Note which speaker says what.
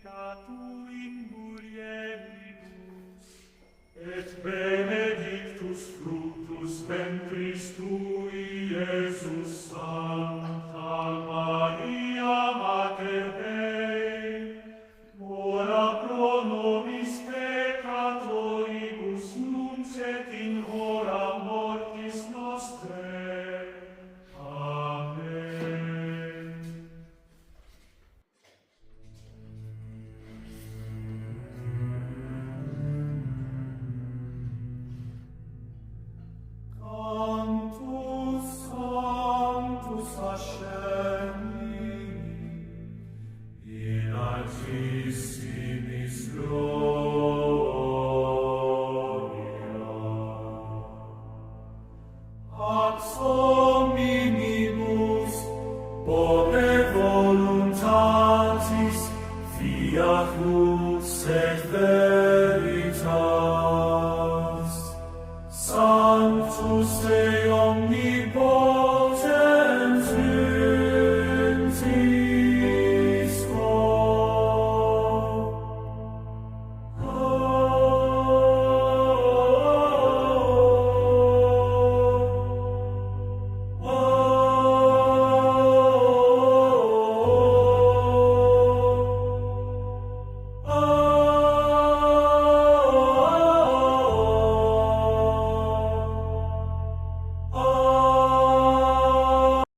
Speaker 1: benedicta tu in mulieribus, et benedictus fructus ventris tui, Iesus, Sancta Maria, Mater Dei, ora pro nobis peccatoribus, nunc et in hora mortis nostrae. Amen. Cantus Sanctus Hashem, in altissimis gloria, ac hominibus bone voluntatis fiat lux et veritas.